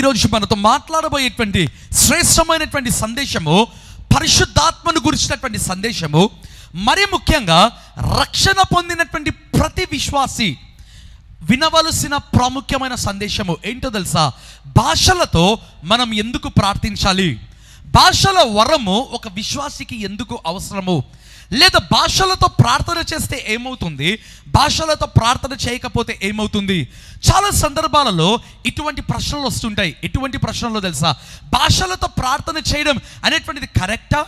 ఈరోజు మనతో మాట్లాడబోయేటువంటి శ్రేష్టమైనటువంటి సందేశము పరిశుద్ధాత్మను గురించినటువంటి సందేశము. మరి ముఖ్యంగా రక్షణ పొందినటువంటి ప్రతి విశ్వాసి వినవలసిన ప్రాముఖ్యమైన సందేశము ఏంటో తెలుసా? భాషలతో మనం ఎందుకు ప్రార్థించాలి, భాషల వరము ఒక విశ్వాసికి ఎందుకు అవసరము, లేదా భాషలతో ప్రార్థన చేస్తే ఏమవుతుంది, భాషలతో ప్రార్థన చేయకపోతే ఏమవుతుంది. చాలా సందర్భాలలో ఇటువంటి ప్రశ్నలు వస్తుంటాయి. ఎటువంటి ప్రశ్నలు తెలుసా? భాషలతో ప్రార్థన చేయడం అనేటువంటిది కరెక్టా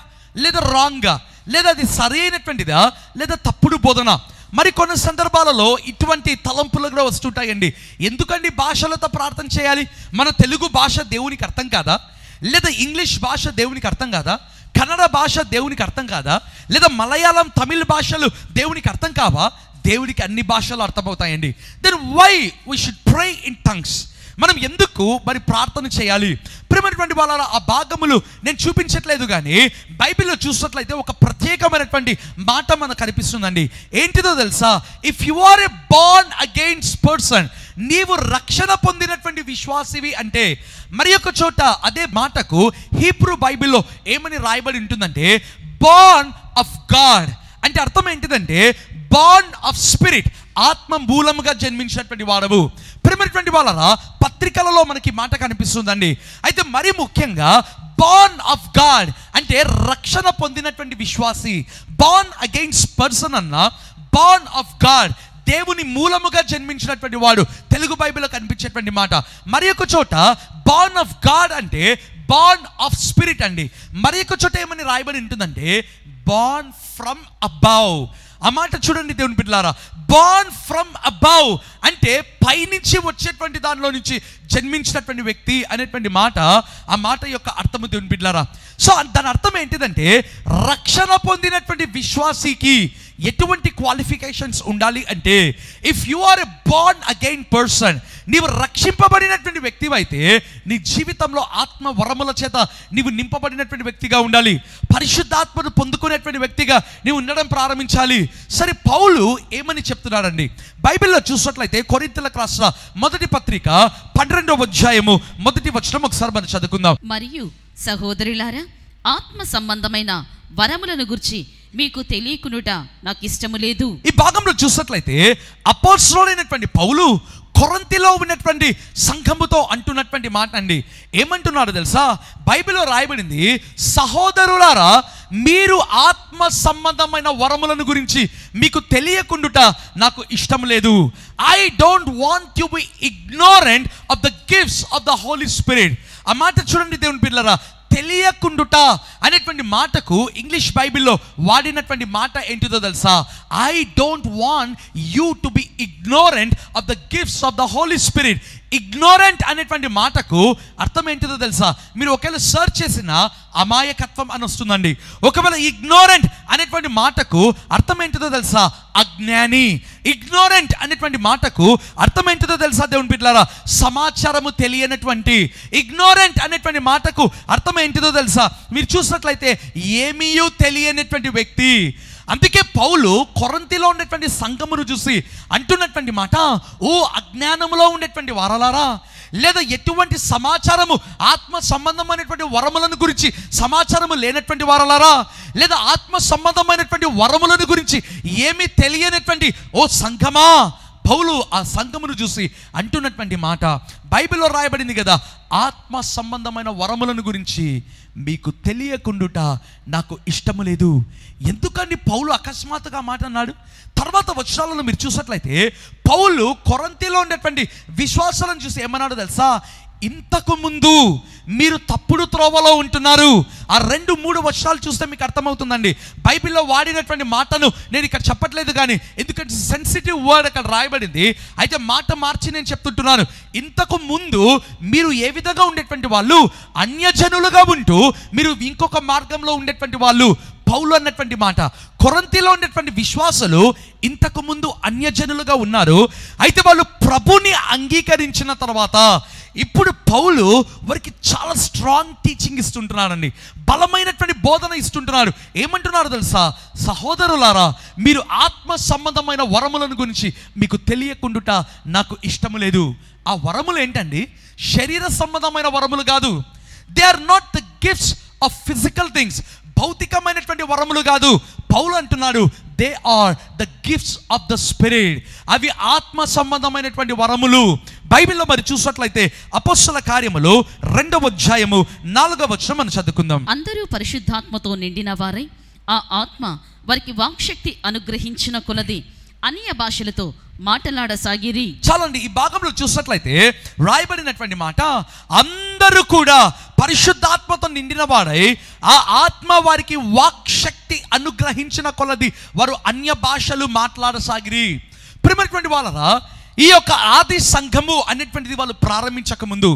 లేదా రాంగా, లేదా అది సరైనటువంటిదా లేదా తప్పుడు బోధన. మరి కొన్ని సందర్భాలలో ఇటువంటి తలంపులు కూడా వస్తుంటాయండి. ఎందుకండి భాషలతో ప్రార్థన చేయాలి? మన తెలుగు భాష దేవునికి అర్థం కాదా? లేదా ఇంగ్లీష్ భాష దేవునికి అర్థం కాదా? కన్నడ భాష దేవునికి అర్థం కాదా? లేదా మలయాళం తమిళ భాషలు దేవునికి అర్థం కావా? దేవుడికి అన్ని భాషలు అర్థమవుతాయండి. Then why we should pray in tongues? మనం ఎందుకు మరి ప్రార్థన చేయాలి? ప్రియమైనటువంటి వాళ్ళ ఆ భాగములు నేను చూపించట్లేదు, కానీ బైబిల్లో చూసినట్లయితే ఒక ప్రత్యేకమైనటువంటి మాట మనకు కనిపిస్తుందండి. ఏంటిదో తెలుసా? If you are a born again person, నీవు రక్షణ పొందినటువంటి విశ్వాసివి అంటే, మరి ఒక చోట అదే మాటకు హీబ్రూ బైబిల్లో ఏమని రాయబడి ఉంటుందంటే బోర్న్ ఆఫ్ గాడ్. అంటే అర్థం ఏంటిదంటే బోర్న్ ఆఫ్ స్పిరిట్, ఆత్మ మూలముగా జన్మించినటువంటి వాడవు. ప్రియమైనటువంటి వాళ్ళరా పత్రికలలో మనకి మాట కనిపిస్తుందండి. అయితే మరి ముఖ్యంగా బోర్న్ ఆఫ్ గాడ్ అంటే రక్షణ పొందినటువంటి విశ్వాసి. బోర్న్ అగైన్స్ పర్సన్ అన్న బోర్న్ ఆఫ్ గాడ్, దేవుని మూలముగా జన్మించినటువంటి వాడు. తెలుగు బైబిల్లో కనిపించేటువంటి మాట. మరి ఒక చోట బోర్న్ ఆఫ్ గాడ్ అంటే బోర్న్ ఆఫ్ స్పిరిట్ అండి. మరి ఒక చోట ఏమని రాయబడి ఉంటుందంటే బోర్న్ ఫ్రమ్ అబౌవ్. ఆ మాట చూడండి దేవుని బిడ్డలారా, బోర్న్ ఫ్రమ్ అబౌవ్ అంటే పైనుంచి వచ్చేటువంటి దానిలో నుంచి జన్మించినటువంటి వ్యక్తి అనేటువంటి మాట, ఆ మాట యొక్క అర్థము దేవుని బిడ్డలారా. సో దాని అర్థం ఏంటిదంటే రక్షణ పొందినటువంటి విశ్వాసికి ఎటువంటి క్వాలిఫికేషన్స్ ఉండాలి అంటే, if you are a born again person, నీవు రక్షింపబడినటువంటి వ్యక్తి అయితే నీ జీవితంలో ఆత్మ వరముల చేత నీవు నింపబడినటువంటి వ్యక్తిగా ఉండాలి. పరిశుద్ధాత్మను పొందుకునేటువంటి వ్యక్తిగా నీవు ఉండడం ప్రారంభించాలి. సరే, పౌలు ఏమని చెప్తున్నాడండి బైబిల్లో చూసినట్లయితే కొరింథీయులకు రాసిన మొదటి పత్రిక 12వ అధ్యాయము 1వ వచనం ఒకసారి మనం చదువుకుందాం. మరియు సహోదరులారా, ఆత్మ సంబంధమైన వరములను గురించి మీకు తెలియకునుట నాకు ఇష్టము లేదు. ఈ భాగంలో చూసినట్లయితే అపోస్తలుడైనటువంటి పౌలు కొరింథీలో ఉన్నటువంటి సంఘముతో అంటున్నటువంటి మాట అండి. ఏమంటున్నాడు తెలుసా? బైబిల్లో రాయబడింది, సహోదరులారా మీరు ఆత్మ సంబంధమైన వరములను గురించి మీకు తెలియకుండుట నాకు ఇష్టం లేదు. I don't want you be ignorant of the gifts of the Holy Spirit. ఆ మాట చూడండి దేవుని పిల్లరా, తెలియకుండుట అనేటువంటి మాటకు ఇంగ్లీష్ బైబిల్లో వాడినటువంటి మాట ఏంటిదో తెలుసా? I don't want you to be ignorant of the gifts of the Holy Spirit. Ignorant అనేటువంటి మాటకు అర్థం ఏంటిదో తెలుసా? మీరు ఒకవేళ సర్చ్ చేసిన అమాయకత్వం అని వస్తుందండి. ఒకవేళ ఇగ్నోరెంట్ అనేటువంటి మాటకు అర్థం ఏంటిదో తెలుసా? అజ్ఞాని. ఇగ్నోరెంట్ అనేటువంటి మాటకు అర్థం ఏంటిదో తెలుసా దేవుని బిడ్డలారా? సమాచారము తెలియనటువంటి. ఇగ్నోరెంట్ అనేటువంటి మాటకు అర్థం ఏంటిదో తెలుసా? మీరు చూసినట్లయితే ఏమీ తెలియనటువంటి వ్యక్తి. అందుకే పౌలు కొరింథీలో ఉన్నటువంటి సంఘమును చూసి అంటున్నటువంటి మాట, ఓ అజ్ఞానములో ఉండేటువంటి వారలారా, లేదా ఎటువంటి సమాచారము ఆత్మ సంబంధమైనటువంటి వరములను గురించి సమాచారము లేనటువంటి వారలారా, లేదా ఆత్మ సంబంధమైనటువంటి వరములను గురించి ఏమీ తెలియనటువంటి ఓ సంఘమా. పౌలు ఆ సంఘమును చూసి అంటున్నటువంటి మాట బైబిల్లో రాయబడింది కదా, ఆత్మ సంబంధమైన వరములను గురించి మీకు తెలియకుండుట నాకు ఇష్టము లేదు. ఎందుకని పౌలు అకస్మాత్తుగా మాట అన్నాడు? తర్వాత వచనాలను మీరు చూసినట్లయితే పౌలు కొరింథీలో ఉండేటువంటి విశ్వాసాలను చూసి ఏమన్నాడు తెలుసా? ఇంతకు ముందు మీరు తప్పుడు త్రోవలో ఉంటున్నారు. ఆ 2-3 వచనాలు చూస్తే మీకు అర్థమవుతుందండి. బైబిల్లో వాడినటువంటి మాటను నేను ఇక్కడ చెప్పట్లేదు, కానీ ఎందుకంటే సెన్సిటివ్ వర్డ్ అక్కడ రాయబడింది. అయితే మాట మార్చి నేను చెప్తుంటున్నాను. ఇంతకు ముందు మీరు ఏ విధంగా ఉండేటువంటి వాళ్ళు, అన్యజనులుగా ఉంటూ మీరు ఇంకొక మార్గంలో ఉండేటువంటి వాళ్ళు. పౌలు అన్నటువంటి మాట, కొరింథీలో ఉండేటువంటి విశ్వాసులు ఇంతకు ముందు అన్యజనులుగా ఉన్నారు. అయితే వాళ్ళు ప్రభుని అంగీకరించిన తర్వాత ఇప్పుడు పౌలు వారికి చాలా స్ట్రాంగ్ టీచింగ్ ఇస్తుంటున్నాడండి, బలమైనటువంటి బోధన ఇస్తుంటున్నాడు. ఏమంటున్నారు తెలుసా? సహోదరులారా మీరు ఆత్మ సంబంధమైన వరములను గురించి మీకు తెలియకుండుట నాకు ఇష్టము లేదు. ఆ వరములు ఏంటండి? శరీర సంబంధమైన వరములు కాదు. They are not the gifts of physical things. భౌతికమైనటువంటి వరములు కాదు. పౌలు అంటున్నాడు, they are the gifts of the spirit. అవి ఆత్మ సంబంధమైనటువంటి వరములు. బైబిల్లో మరి చూసినట్లయితే అపోస్తల కార్యములు 2వ అధ్యాయము 4వ వచనం మనం చదువుకుందాం. అందరూ పరిశుద్ధాత్మతో నిండిన వారై ఆ ఆత్మ వారికి వాక్శక్తి అనుగ్రహించిన కొలది అన్య భాషలతో మాట్లాడసాగిరి. చాలండి, ఈ భాగంలో చూసినట్లయితే రాయబడినటువంటి మాట, అందరూ కూడా పరిశుద్ధాత్మతో నిండిన వారై ఆ ఆత్మ వారికి వాక్శక్తి అనుగ్రహించిన కొలది వారు అన్య భాషలు మాట్లాడసాగిరి. ప్రియమైనటువంటి వాళ్ళరా, ఈ యొక్క ఆది సంఘము అనేటువంటిది వాళ్ళు ప్రారంభించక ముందు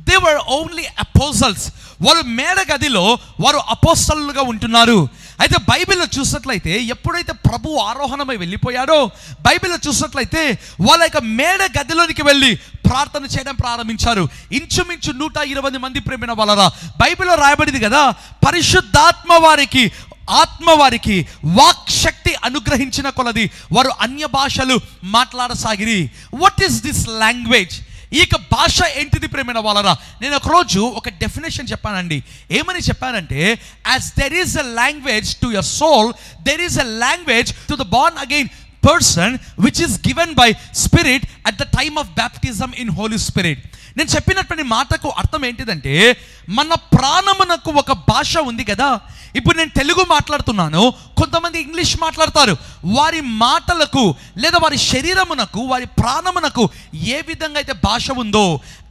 దే వర్ ఓన్లీ అపోజల్స్. వాళ్ళు మేడ గదిలో వారు అపోస్తలుగా ఉంటున్నారు. అయితే బైబిల్లో చూసినట్లయితే ఎప్పుడైతే ప్రభు ఆరోహణమై వెళ్ళిపోయాడో, బైబిల్లో చూసినట్లయితే వాళ్ళ యొక్క మేడ గదిలోనికి వెళ్ళి ప్రార్థన చేయడం ప్రారంభించారు. ఇంచుమించు 120 మంది ప్రేమైన వాళ్ళరా. బైబిల్లో రాయబడింది కదా, పరిశుద్ధాత్మ వారికి ఆత్మ వారికి వాక్శక్తి అనుగ్రహించిన కొలది వారు అన్య భాషలు మాట్లాడసాగిరి. What is this language? ఈ భాష ఏంటిది ప్రేమైన వాళ్ళరా? నేను ఒకరోజు ఒక డెఫినేషన్ చెప్పానండి. ఏమని చెప్పానంటే, as there is a language to your soul, there is a language to the born again person which is given by spirit at the time of baptism in Holy Spirit. నేను చెప్పినటువంటి మాటకు అర్థం ఏంటిదంటే, మన ప్రాణమునకు ఒక భాష ఉంది కదా. ఇప్పుడు నేను తెలుగు మాట్లాడుతున్నాను, కొంతమంది ఇంగ్లీష్ మాట్లాడతారు. వారి మాటలకు లేదా వారి శరీరమునకు, వారి ప్రాణమునకు ఏ విధంగా అయితే భాష ఉందో,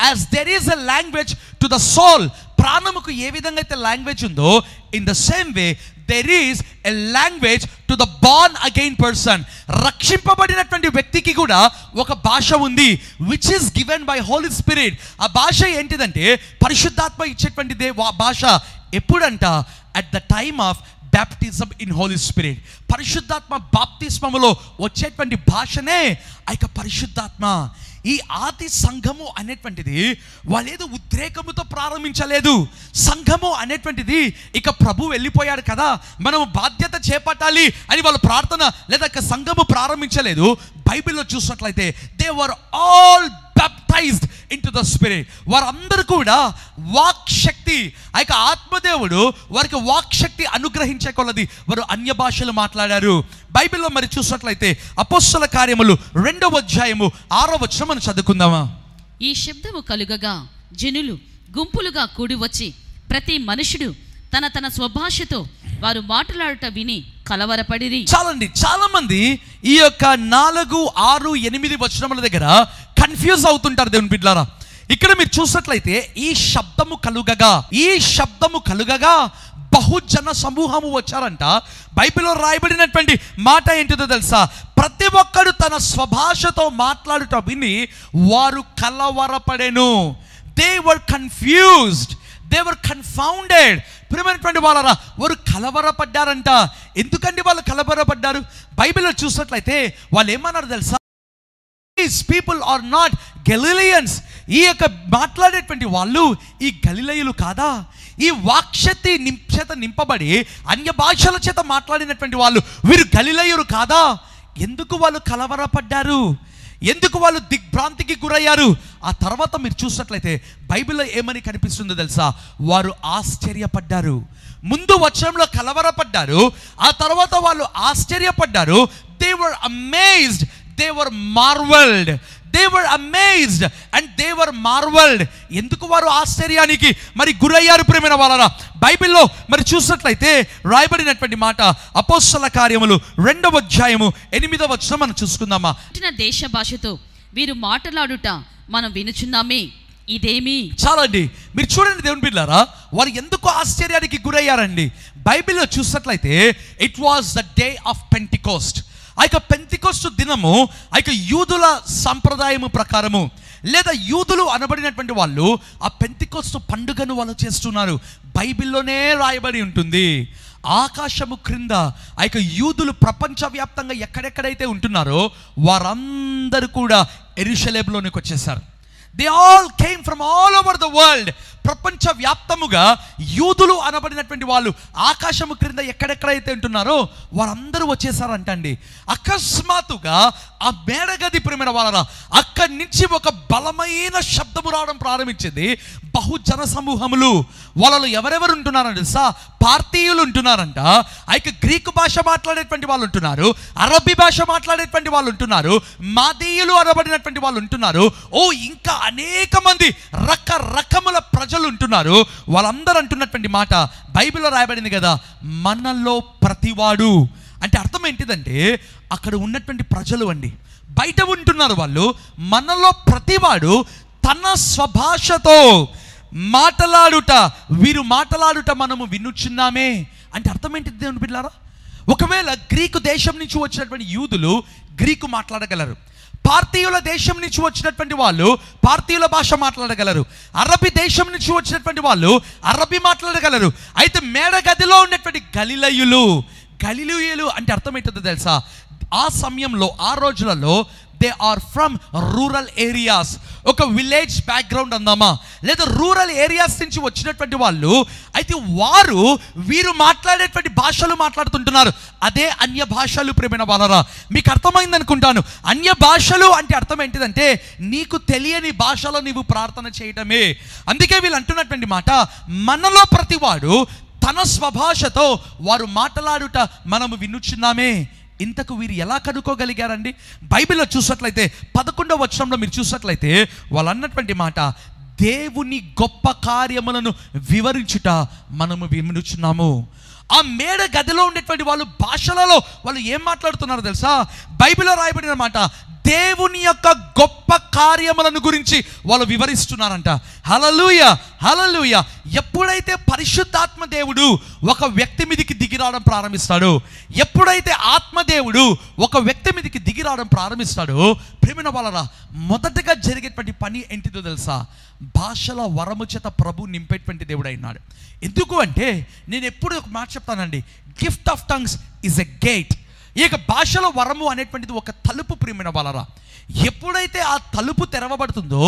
as there is a language to the soul, ప్రాణముకు ఏ విధంగా అయితే లాంగ్వేజ్ ఉందో, in the same way there is a language to the born again person. రక్షింపబడినటువంటి వ్యక్తికి కూడా ఒక భాష ఉంది, which is given by Holy Spirit. ఆ భాష ఏంటిదంటే పరిశుద్ధాత్మ ఇచ్చేటువంటిదే భాష. ఎప్పుడంట? At the time of baptism in Holy Spirit. పరిశుద్ధాత్మ బాప్తిస్మములో వచ్చేటువంటి భాషనే ఆ యొక్క పరిశుద్ధాత్మ. ఈ ఆది సంఘము అనేటువంటిది వాళ్ళేదో ఉద్రేకముతో ప్రారంభించలేదు. సంఘము అనేటువంటిది ఇక ప్రభు వెళ్ళిపోయాడు కదా, మనము బాధ్యత చేపట్టాలి అని వాళ్ళు ప్రార్థన లేదా సంఘము ప్రారంభించలేదు. బైబిల్లో చూసినట్లయితే they were all baptised into the spirit. వారందరూ కూడా వాక్శక్తి, ఆ యొక్క ఆత్మదేవుడు వారికి వాక్శక్తి అనుగ్రహించే కొలది వారు అన్య భాషలు మాట్లాడారు. బైబిల్లో మరి చూసినట్లయితే అపోస్తల కార్యములు 2వ అధ్యాయము 6వ వచనం మనం చదువుకుందామా. ఈ శబ్దము కలుగగా జనులు గుంపులుగా కూడి వచ్చి ప్రతి మనుషుడు తన తన స్వభాషతో వారు మాట్లాడుట విని కలవరపడిరి. చాలండి, చాలా మంది ఈ యొక్క 4, 6, 8 వచనముల దగ్గర కన్ఫ్యూజ్ అవుతుంటారు దేవుని బిడ్డలారా. ఇక్కడ మీరు చూసినట్లయితే ఈ శబ్దము కలుగగా బహుజన సమూహము వచ్చారంట. బైబిల్లో రాయబడినటువంటి మాట ఏంటిదో తెలుసా? ప్రతి ఒక్కడు తన స్వభాషతో మాట్లాడుట విని వారు కలవరపడెను. They were confused, they were confounded. ప్రియమైనటువంటి వాళ్ళరా, వారు కలవరపడ్డారంట. ఎందుకండి వాళ్ళు కలవరపడ్డారు? బైబిల్లో చూసినట్లయితే వాళ్ళు ఏమన్నారు తెలుసా? These people are not Galileans. ఈ యొక్క మాట్లాడేటువంటి వాళ్ళు ఈ గలిలయులు కాదా? ఈ వాక్శక్తి చేత నింపబడి అన్య భాషల చేత మాట్లాడినటువంటి వాళ్ళు వీరు గలిలయులు కాదా? ఎందుకు వాళ్ళు కలవరపడ్డారు? ఎందుకు వాళ్ళు దిగ్భ్రాంతికి గురయ్యారు? ఆ తర్వాత మీరు చూసినట్లయితే బైబిల్లో ఏమని కనిపిస్తుందో తెలుసా? వారు ఆశ్చర్యపడ్డారు. ముందు వచనంలో కలవరపడ్డారు, ఆ తర్వాత వాళ్ళు ఆశ్చర్యపడ్డారు. They were amazed, they were marveled. They were amazed and they were marveled. ఎందుకు వారు ఆశ్చర్యానికి మరి గురయ్యారు ప్రియమైన వాళ్ళరా? బైబిల్లో మరి చూసినట్లయితే రాయబడినటువంటి మాట అపోస్తల కార్యములు 2వ అధ్యాయము 8వ వచనం మనం చూసుకుందామా. దేశ భాషతో వీరు మాట్లాడుట మనం వినుచున్నామే, ఇదేమి? చాలండి, మీరు చూడండి దేవుని బిడ్డలారా, వారు ఎందుకు ఆశ్చర్యానికి గురయ్యారండి? బైబిల్లో చూసినట్లయితే it was the day of Pentecost. ఆ యొక్క పెంతికోస్తు దినము ఆ యొక్క యూదుల సంప్రదాయము ప్రకారము లేదా యూదులు అనబడినటువంటి వాళ్ళు ఆ పెంతికోస్తు పండుగను వాళ్ళు చేస్తున్నారు. బైబిల్లోనే రాయబడి ఉంటుంది. ఆకాశము క్రింద ఆ యొక్క యూదులు ప్రపంచవ్యాప్తంగా ఎక్కడెక్కడైతే ఉంటున్నారో వారందరూ కూడా యెరూషలేములోనికి వచ్చేసారు. They all came from all over the world. ప్రపంచవ్యాప్తముగా యూదులు అనబడినటువంటి వాళ్ళు ఆకాశము క్రింద ఎక్కడెక్కడైతే ఉంటున్నారో వారందరూ వచ్చేసారంటండి. అకస్మాత్తుగా ఆ మేడగది ప్రేమైన వాళ్ళరా అక్కడి నుంచి ఒక బలమైన శబ్దము రావడం ప్రారంభించింది. బహుజన సమూహములు, వాళ్ళలో ఎవరెవరు ఉంటున్నారంట తెలుసా? పార్తీయులు ఉంటున్నారంట, అయితే గ్రీకు భాష మాట్లాడేటువంటి వాళ్ళు ఉంటున్నారు, అరబీ భాష మాట్లాడేటువంటి వాళ్ళు ఉంటున్నారు, మాదీయులు అనబడినటువంటి వాళ్ళు ఉంటున్నారు, ఇంకా అనేక మంది రకరకముల ప్రజలు ఉంటున్నారు. వాళ్ళందరూ అంటున్నటువంటి మాట బైబిల్లో రాయబడింది కదా, మనలో ప్రతివాడు. అంటే అర్థం ఏంటిదంటే అక్కడ ఉన్నటువంటి ప్రజలు అండి, బయట ఉంటున్నారు వాళ్ళు. మనలో ప్రతివాడు తన స్వభాషతో మాట్లాడుట, వీరు మాట్లాడుట మనము వినుచున్నామే. అంటే అర్థం ఏంటి దేవుని బిడ్డలారా? ఒకవేళ గ్రీకు దేశం నుంచి వచ్చినటువంటి యూదులు గ్రీకు మాట్లాడగలరు, పార్తీయుల దేశం నుంచి వచ్చినటువంటి వాళ్ళు పార్తీయుల భాష మాట్లాడగలరు, అరబీ దేశం నుంచి వచ్చినటువంటి వాళ్ళు అరబీ మాట్లాడగలరు. అయితే మేడగదిలో ఉన్నటువంటి గలిలయులు అంటే అర్థం ఏంటో తెలుసా? ఆ సమయంలో ఆ రోజులలో they are from rural areas, ఒక విలేజ్ బ్యాక్గ్రౌండ్ అందామా, లేదా రూరల్ ఏరియాస్ నుంచి వచ్చినటువంటి వాళ్ళు. అయితే వీరు మాట్లాడేటువంటి భాషలు మాట్లాడుతుంటున్నారు, అదే అన్య భాషలు ప్రేమైన వాళ్ళరా. మీకు అర్థమైంది అనుకుంటాను. అన్య భాషలు అంటే అర్థం ఏంటిదంటే నీకు తెలియని భాషలో నీవు ప్రార్థన చేయటమే. అందుకే వీళ్ళు అంటున్నటువంటి మాట, మనలో ప్రతివాడు తన స్వభాషతో వారు మాట్లాడుట మనము వినుచున్నామే. ఇంతకు వీరు ఎలా కనుక్కోగలిగారండి? బైబిల్లో చూసినట్లయితే 11వ వచనంలో మీరు చూసినట్లయితే వాళ్ళు అన్నటువంటి మాట, దేవుని గొప్ప కార్యములను వివరించుట మనము వినుచున్నాము. ఆ మేడ గదిలో ఉండేటువంటి వాళ్ళు భాషలలో వాళ్ళు ఏం మాట్లాడుతున్నారో తెలుసా? బైబిల్లో రాయబడిన మాట, దేవుని యొక్క గొప్ప కార్యములను గురించి వాళ్ళు వివరిస్తున్నారంట. హల్లెలూయా, హల్లెలూయా. ఎప్పుడైతే పరిశుద్ధాత్మ దేవుడు ఒక వ్యక్తి మీదకి దిగిరావడం ప్రారంభిస్తాడో, ఎప్పుడైతే ఆత్మదేవుడు ఒక వ్యక్తి మీదకి దిగిరావడం ప్రారంభిస్తాడో ప్రేమైన వాళ్ళరా, మొదటగా జరిగేటువంటి పని ఏంటిదో తెలుసా? భాషల వరము చేత ప్రభు నింపేటువంటి దేవుడు అయినాడు. ఎందుకు అంటే నేను ఎప్పుడు ఒక మాట చెప్తానండి, gift of tongues is a gate. ఈ యొక్క భాషల వరము అనేటువంటిది ఒక తలుపు ప్రియమైన వాళ్ళరా. ఎప్పుడైతే ఆ తలుపు తెరవబడుతుందో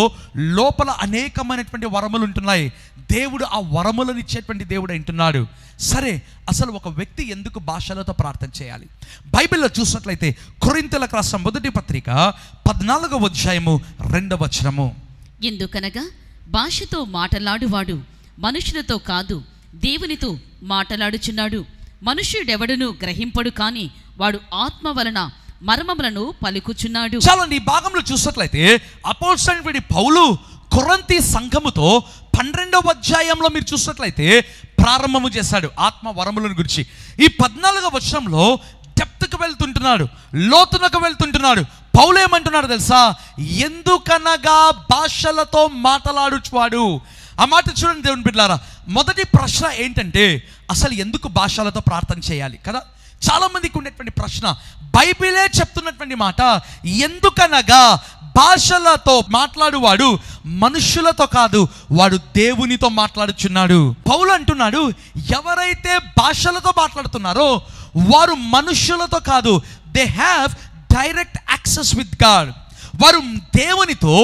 లోపల అనేకమైనటువంటి వరములు ఉంటున్నాయి. దేవుడు ఆ వరములను ఇచ్చేటువంటి దేవుడు అంటున్నాడు. సరే, అసలు ఒక వ్యక్తి ఎందుకు భాషలతో ప్రార్థన చేయాలి? బైబిల్లో చూసినట్లయితే కొరింథీయులకు రాసిన మొదటి పత్రిక 14వ అధ్యాయము 2వ వచనము, ఎందుకనగా భాషతో మాట్లాడువాడు మనుషులతో కాదు దేవునితో మాట్లాడుచున్నాడు. మనుష్యుడెవడును గ్రహింపడు, కానీ వాడు ఆత్మ వలన మర్మములను పలుకుచున్నాడు. చాలండి, ఈ భాగంలో చూసినట్లయితే అపోస్తలుడైన పౌలు కొరింథీ సంఘముతో 12వ అధ్యాయంలో మీరు చూసినట్లయితే ప్రారంభము చేశాడు ఆత్మ వరములను గురించి. ఈ 14వ వచనంలో డెప్త్కి వెళ్తుంటున్నాడు, లోతునకు వెళ్తుంటున్నాడు. పౌలు ఏమంటున్నాడు తెలుసా? ఎందుకనగా భాషలతో మాట్లాడుచువాడు. ఆ మాట చూడండి దేవుని బిడ్డలారా. మొదటి ప్రశ్న ఏంటంటే అసలు ఎందుకు భాషలతో ప్రార్థన చేయాలి కదా? చాలా మందికి ఉండేటువంటి ప్రశ్న. బైబిలే చెప్తున్నటువంటి మాట, ఎందుకనగా భాషలతో మాట్లాడువాడు మనుషులతో కాదు, వాడు దేవునితో మాట్లాడుచున్నాడు. పౌలు అంటున్నాడు, ఎవరైతే భాషలతో మాట్లాడుతున్నారో వారు మనుషులతో కాదు, they have direct access with God. వారు దేవునితో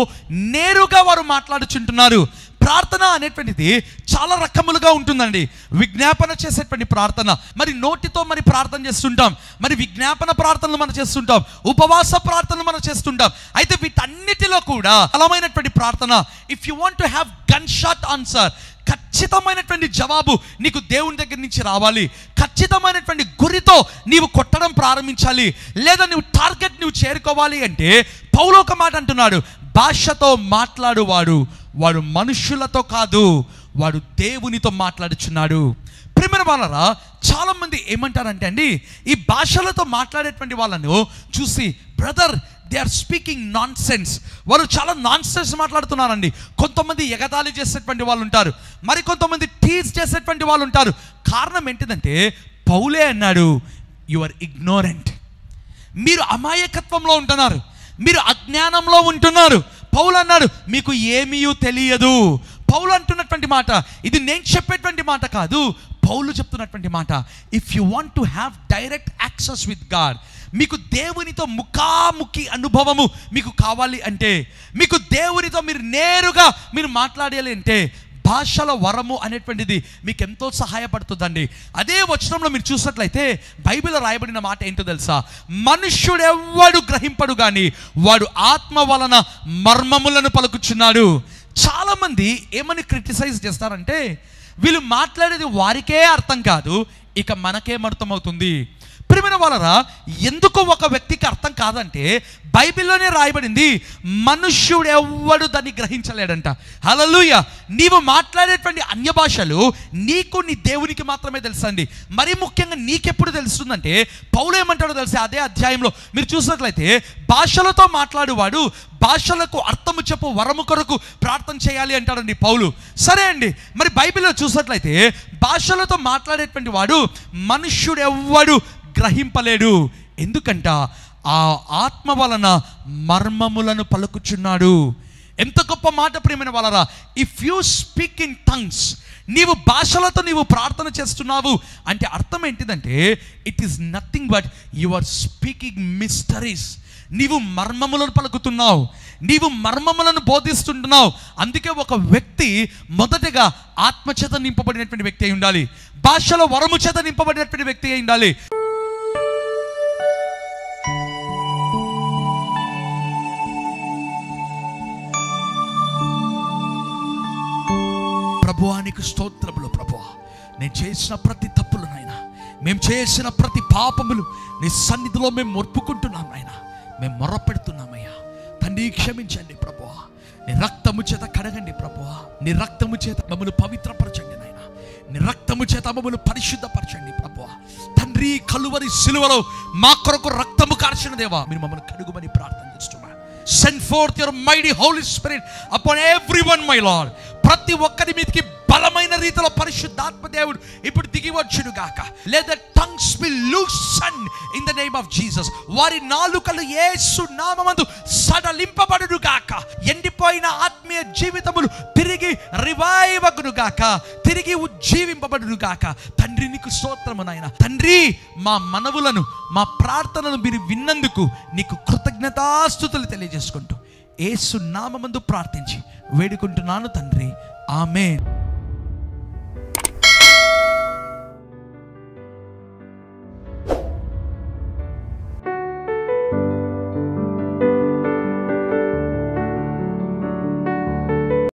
నేరుగా వారు మాట్లాడుచుంటున్నారు. ప్రార్థన అనేటువంటిది చాలా రకములుగా ఉంటుందండి. విజ్ఞాపన చేసేటువంటి ప్రార్థన, మరి నోటితో మరి ప్రార్థన చేస్తుంటాం, మరి విజ్ఞాపన ప్రార్థనలు మనం చేస్తుంటాం, ఉపవాస ప్రార్థనలు మనం చేస్తుంటాం. అయితే వీటన్నిటిలో కూడా బలమైనటువంటి ప్రార్థన, if you want to have gun shot answer, ఖచ్చితమైనటువంటి జవాబు నీకు దేవుని దగ్గర నుంచి రావాలి, ఖచ్చితమైనటువంటి గురితో నీవు కొట్టడం ప్రారంభించాలి, లేదా నువ్వు టార్గెట్ నువ్వు చేరుకోవాలి అంటే పౌలు ఒక మాట అంటున్నాడు, భాషతో మాట్లాడువాడు వాడు మనుషులతో కాదు, వాడు దేవునితో మాట్లాడుచున్నాడు. ప్రియమైన వాళ్ళరా, చాలామంది ఏమంటారంటే అండి, ఈ భాషలతో మాట్లాడేటువంటి వాళ్ళను చూసి, brother they are speaking nonsense, వారు చాలా నాన్ సెన్స్ మాట్లాడుతున్నారండి. కొంతమంది ఎగతాళి చేసేటువంటి వాళ్ళు ఉంటారు, మరి కొంతమంది టీజ్ చేసేటువంటి వాళ్ళు ఉంటారు. కారణం ఏంటిదంటే పౌలే అన్నాడు, యు ఆర్ ఇగ్నోరెంట్, మీరు అమాయకత్వంలో ఉంటున్నారు, మీరు అజ్ఞానంలో ఉంటున్నారు. పౌలు అన్నాడు, మీకు ఏమీ తెలియదు. పౌలు అంటున్నటువంటి మాట ఇది నేను చెప్పేటువంటి మాట కాదు, పౌలు చెప్తున్నటువంటి మాట. If you want to have direct access with God, మీకు దేవునితో ముఖాముఖి అనుభవము మీకు కావాలి అంటే, మీకు దేవునితో మీరు నేరుగా మీరు మాట్లాడాలి అంటే భాషల వరము అనేటువంటిది మీకు ఎంతో సహాయపడుతుందండి. అదే వచనంలో మీరు చూసినట్లయితే బైబిల్లో రాయబడిన మాట ఏంటో తెలుసా? మనుష్యుడెవ్వడు గ్రహింపడు గాని వాడు ఆత్మ వలన మర్మములను పలుకుచున్నాడు. చాలామంది ఏమని క్రిటిసైజ్ చేస్తారంటే, వీళ్ళు మాట్లాడేది వారికే అర్థం కాదు, ఇక మనకేం అర్థమవుతుంది. ప్రియమైన వాళ్ళరా, ఎందుకు ఒక వ్యక్తికి అర్థం కాదంటే బైబిల్లోనే రాయబడింది, మనుష్యుడు ఎవ్వడు దాన్ని గ్రహించలేడంట. హల్లెలూయా. నీవు మాట్లాడేటువంటి అన్య భాషలు నీకు నీ దేవునికి మాత్రమే తెలుసండి. మరి ముఖ్యంగా నీకెప్పుడు తెలుస్తుందంటే, పౌలు ఏమంటాడో తెలిసే అదే అధ్యాయంలో మీరు చూసినట్లయితే, భాషలతో మాట్లాడేవాడు భాషలకు అర్థము చెప్పు వరము కొరకు ప్రార్థన చేయాలి అంటాడండి పౌలు. సరే అండి, మరి బైబిల్లో చూసినట్లయితే భాషలతో మాట్లాడేటువంటి వాడు మనుష్యుడు ఎవ్వడు గ్రహింపలేడు. ఎందుకంట ఆ ఆత్మ వలన మర్మములను పలుకుచున్నాడు. ఎంత గొప్ప మాట ప్రియమైన వాళ్ళరా. If you speak in tongues, నీవు భాషలతో నీవు ప్రార్థన చేస్తున్నావు అంటే అర్థం ఏంటిదంటే, it is nothing but you are speaking mysteries. నీవు మర్మములను పలుకుతున్నావు, నీవు మర్మములను బోధిస్తుంటున్నావు. అందుకే ఒక వ్యక్తి మొదటగా ఆత్మచేత నింపబడినటువంటి వ్యక్తి అయి ఉండాలి, భాషల వరము చేత నింపబడినటువంటి వ్యక్తి అయి ఉండాలి. ప్రభువానికి స్తోత్రములు. ప్రభువా, నేను చేసిన ప్రతి తప్పులు నాయన, మేము చేసిన ప్రతి పాపములు నీ సన్నిధిలో మేము ఒప్పుకుంటున్నాం నాయన, మేము మొర్రపెడుతున్నామయ్యా. తండ్రి క్షమించండి ప్రభువా, నీ రక్తము చేత కడగండి ప్రభువా, నీ రక్తము చేత మమ్మల్ని పవిత్రపరచండి నాయన, నీ రక్తము చేత మమ్మల్ని పరిశుద్ధపరచండి ప్రభువా. తండ్రి, కలువరి సిలువలో మా కొరకు రక్తము కార్చిన దేవా, మీరు మమ్మల్ని కడుగుమని ప్రార్థన చేస్తున్నాం. Send forth your mighty Holy Spirit upon everyone, my Lord. ప్రతి ఒక్కరి మీదకి బలమైన రీతిలో పరిశుద్ధాత్మ దేవుడు ఇప్పుడు దిగి వచ్చును గాక. Let the tongues be loosened in the name of Jesus. వారి నాలుకలు యేసు నామమందు సడలింపబడును గాక. ఎండిపోయిన ఆత్మీయ జీవితములు తిరిగి రివైవ్ అగును గాక, తిరిగి ఉజ్జీవింపబడును గాక. తండ్రి, నీకు స్తోత్రము నాయన. తండ్రి, మా మనవులను మా ప్రార్థనలు మీరు విన్నందుకు నీకు కృతజ్ఞతాస్తుతులు తెలియజేసుకుంటూ యేసు నామమందు ప్రార్థించి వేడుకుంటున్నాను తండ్రి. ఆమేన్.